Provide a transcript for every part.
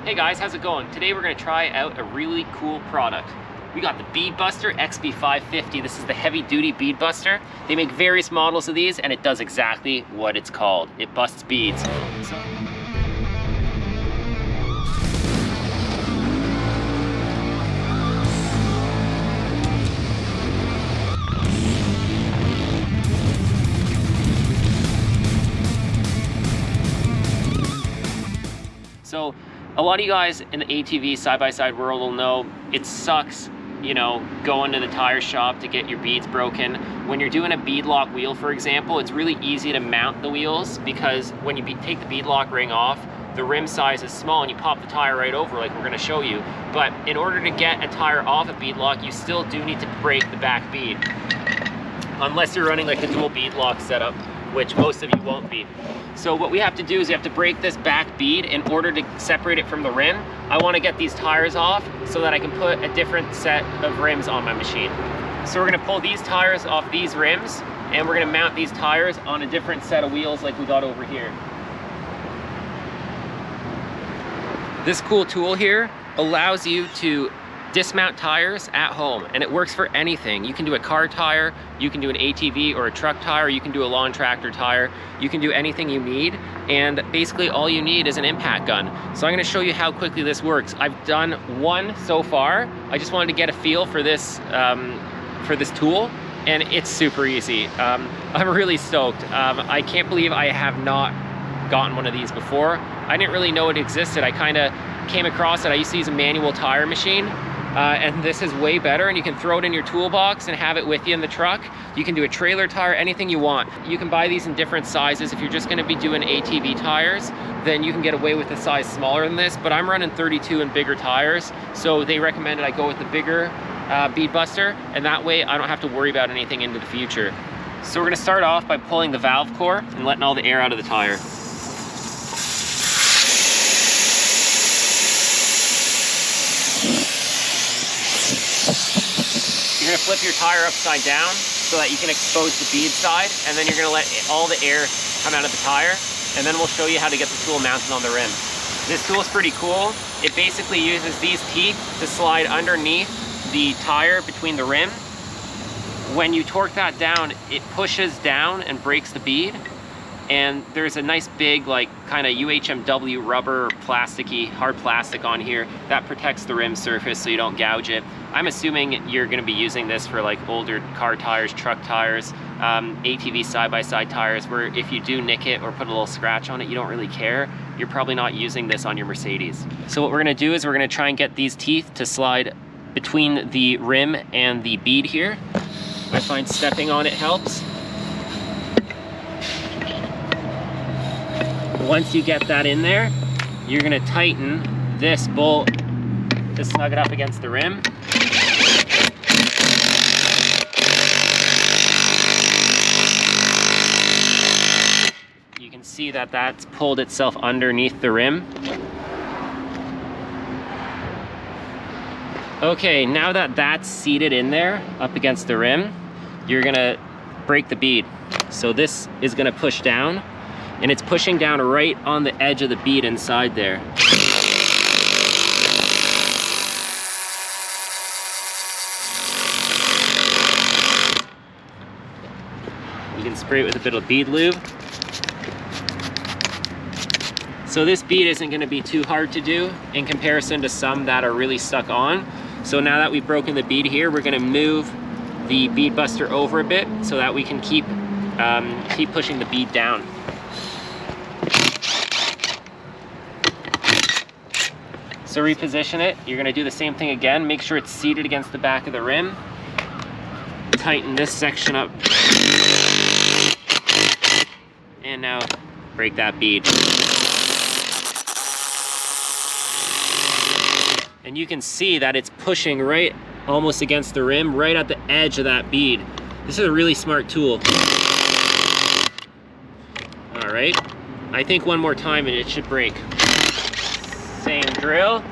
Hey guys, how's it going? Today we're going to try out a really cool product. We got the Bead Buster XB-550. This is the heavy duty bead buster. They make various models of these and it does exactly what it's called. It busts beads. So a lot of you guys in the ATV side-by-side world will know it sucks, you know, going to the tire shop to get your beads broken. When you're doing a bead lock wheel, for example, it's really easy to mount the wheels because when you take the bead lock ring off, the rim size is small and you pop the tire right over like we're going to show you. But in order to get a tire off a bead lock, you still do need to break the back bead. Unless you're running like a dual bead lock setup, which most of you won't be. So what we have to do is we have to break this back bead in order to separate it from the rim. I want to get these tires off so that I can put a different set of rims on my machine. So we're going to pull these tires off these rims and we're going to mount these tires on a different set of wheels like we got over here. This cool tool here allows you to dismount tires at home, and it works for anything. You can do a car tire, you can do an ATV or a truck tire, you can do a lawn tractor tire, you can do anything you need, and basically all you need is an impact gun. So I'm going to show you how quickly this works. I've done one so far. I just wanted to get a feel for this tool, and it's super easy. I'm really stoked. I can't believe I have not gotten one of these before. I didn't really know it existed. I kind of came across it. I used to use a manual tire machine. And this is way better, and you can throw it in your toolbox and have it with you in the truck. You can do a trailer tire, anything you want. You can buy these in different sizes. If you're just gonna be doing ATV tires, then you can get away with a size smaller than this, but I'm running 32 and bigger tires, so they recommended I go with the bigger bead buster, and that way I don't have to worry about anything into the future. So we're gonna start off by pulling the valve core and letting all the air out of the tire. You're gonna flip your tire upside down so that you can expose the bead side, and then you're gonna let all the air come out of the tire, and then we'll show you how to get the tool mounted on the rim. This tool is pretty cool. It basically uses these teeth to slide underneath the tire between the rim. When you torque that down, it pushes down and breaks the bead, and there's a nice big like kind of UHMW rubber plasticky hard plastic on here that protects the rim surface so you don't gouge it. I'm assuming you're going to be using this for like older car tires, truck tires, ATV side-by-side tires, where if you do nick it or put a little scratch on it, you don't really care. You're probably not using this on your Mercedes. So what we're going to do is we're going to try and get these teeth to slide between the rim and the bead here. I find stepping on it helps. Once you get that in there, you're going to tighten this bolt to snug it up against the rim. You can see that that's pulled itself underneath the rim. Okay, now that that's seated in there up against the rim, you're going to break the bead. So this is going to push down, and it's pushing down right on the edge of the bead inside there. You can spray it with a bit of bead lube. So this bead isn't going to be too hard to do in comparison to some that are really stuck on. So now that we've broken the bead here, we're going to move the bead buster over a bit so that we can keep pushing the bead down. So reposition it. You're going to do the same thing again. Make sure it's seated against the back of the rim. Tighten this section up. And now break that bead. And you can see that it's pushing right almost against the rim, right at the edge of that bead. This is a really smart tool. All right, I think one more time and it should break. Same drill.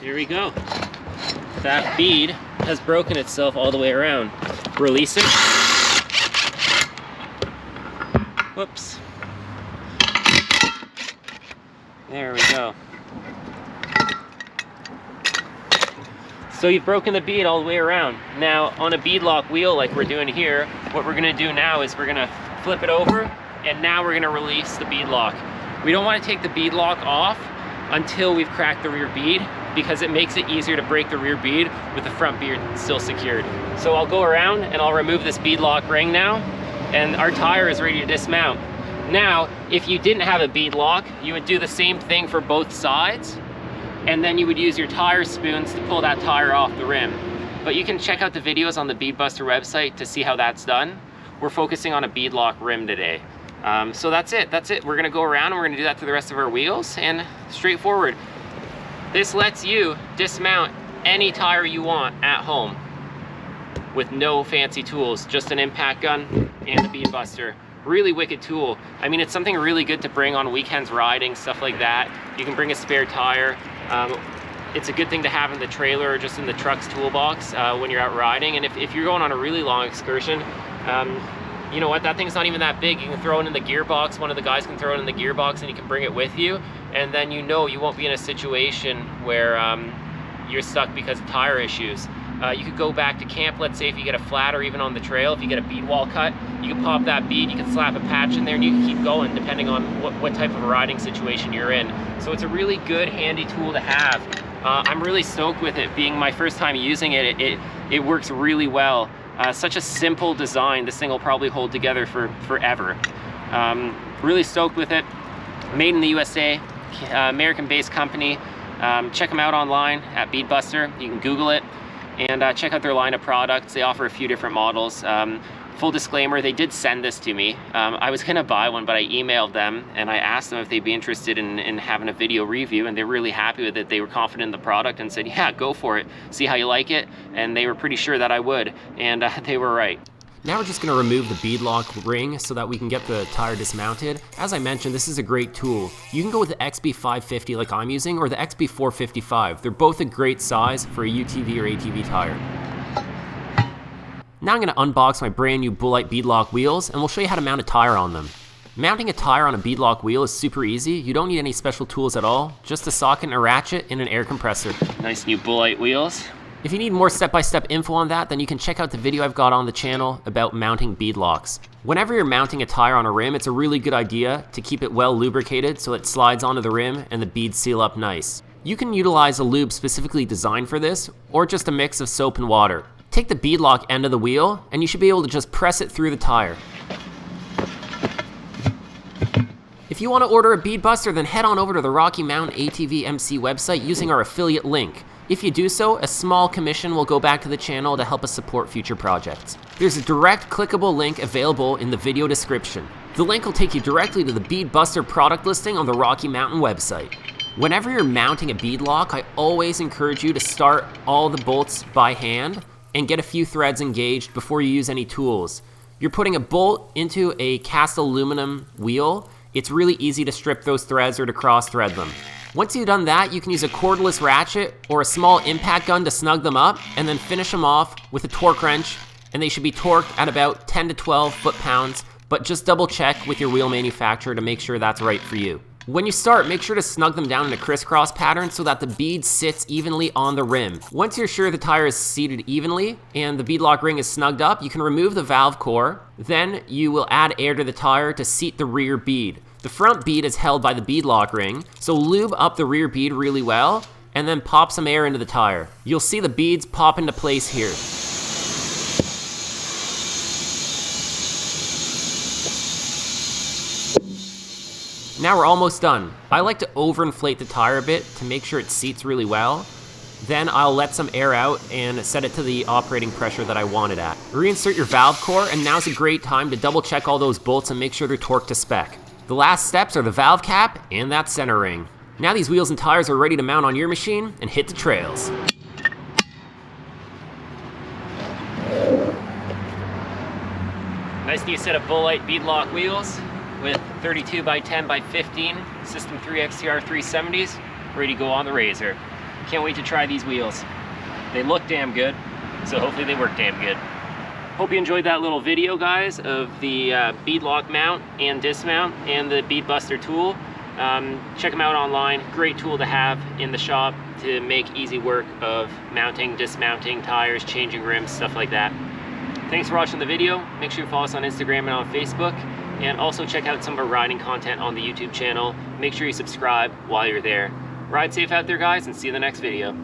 here we go. That bead has broken itself all the way around. Release it. Whoops. There we go. So you've broken the bead all the way around. Now on a bead lock wheel like we're doing here, what we're gonna do now is we're gonna flip it over, and now we're gonna release the bead lock. We don't wanna take the bead lock off until we've cracked the rear bead, because it makes it easier to break the rear bead with the front bead still secured. So I'll go around and I'll remove this bead lock ring now, and our tire is ready to dismount. Now, if you didn't have a bead lock, you would do the same thing for both sides, and then you would use your tire spoons to pull that tire off the rim. But you can check out the videos on the Bead Buster website to see how that's done. We're focusing on a bead lock rim today. So that's it. We're gonna go around and we're gonna do that to the rest of our wheels, and straightforward. This lets you dismount any tire you want at home with no fancy tools, just an impact gun and a Bead Buster. Really wicked tool. I mean, it's something really good to bring on weekends riding, stuff like that. You can bring a spare tire. It's a good thing to have in the trailer or just in the truck's toolbox when you're out riding. And if you're going on a really long excursion, you know what, that thing's not even that big. You can throw it in the gearbox. One of the guys can throw it in the gearbox and you can bring it with you. And then you know you won't be in a situation where you're stuck because of tire issues. You could go back to camp, let's say if you get a flat or even on the trail, if you get a bead wall cut, you can pop that bead, you can slap a patch in there, and you can keep going depending on what type of a riding situation you're in. So it's a really good, handy tool to have. I'm really stoked with it. Being my first time using it, it works really well. Such a simple design, this thing will probably hold together for forever. Really stoked with it. Made in the USA, American-based company. Check them out online at Bead Buster. You can Google it. And check out their line of products. They offer a few different models. Full disclaimer, they did send this to me. I was gonna buy one, but I emailed them and I asked them if they'd be interested in having a video review, and they're really happy with it. They were confident in the product and said, yeah, go for it. See how you like it. And they were pretty sure that I would, and they were right. Now we're just gonna remove the bead lock ring so that we can get the tire dismounted. As I mentioned, this is a great tool. You can go with the XB-550 like I'm using, or the XB-455. They're both a great size for a UTV or ATV tire. Now I'm gonna unbox my brand new Bullite bead lock wheels, and we'll show you how to mount a tire on them. Mounting a tire on a bead lock wheel is super easy. You don't need any special tools at all, just a socket and a ratchet and an air compressor. Nice new Bullite wheels. If you need more step-by-step info on that, then you can check out the video I've got on the channel about mounting bead locks. Whenever you're mounting a tire on a rim, it's a really good idea to keep it well lubricated so it slides onto the rim and the beads seal up nice. You can utilize a lube specifically designed for this, or just a mix of soap and water. Take the bead lock end of the wheel, and you should be able to just press it through the tire. If you want to order a Bead Buster, then head on over to the Rocky Mountain ATVMC website using our affiliate link. If you do so, a small commission will go back to the channel to help us support future projects. There's a direct clickable link available in the video description. The link will take you directly to the Bead Buster product listing on the Rocky Mountain website. Whenever you're mounting a bead lock, I always encourage you to start all the bolts by hand and get a few threads engaged before you use any tools. You're putting a bolt into a cast aluminum wheel. It's really easy to strip those threads or to cross thread them. Once you've done that, you can use a cordless ratchet or a small impact gun to snug them up, and then finish them off with a torque wrench, and they should be torqued at about 10 to 12 foot-pounds, but just double check with your wheel manufacturer to make sure that's right for you. When you start, make sure to snug them down in a crisscross pattern so that the bead sits evenly on the rim. Once you're sure the tire is seated evenly and the bead lock ring is snugged up, you can remove the valve core. Then you will add air to the tire to seat the rear bead. The front bead is held by the bead lock ring, so lube up the rear bead really well and then pop some air into the tire. You'll see the beads pop into place here. Now we're almost done. I like to overinflate the tire a bit to make sure it seats really well. Then I'll let some air out and set it to the operating pressure that I want it at. Reinsert your valve core, and now's a great time to double check all those bolts and make sure they're torqued to spec. The last steps are the valve cap and that center ring. Now these wheels and tires are ready to mount on your machine and hit the trails. Nice new set of Bullite bead lock wheels with 32 by 10 by 15 System 3 XTR 370s, ready to go on the Razor. Can't wait to try these wheels. They look damn good, so hopefully they work damn good. Hope you enjoyed that little video, guys, of the bead lock mount and dismount and the bead buster tool. Check them out online. Great tool to have in the shop to make easy work of mounting, dismounting tires, changing rims, stuff like that. Thanks for watching the video. Make sure you follow us on Instagram and on Facebook, and also check out some of our riding content on the YouTube channel. Make sure you subscribe while you're there. Ride safe out there, guys, and see you in the next video.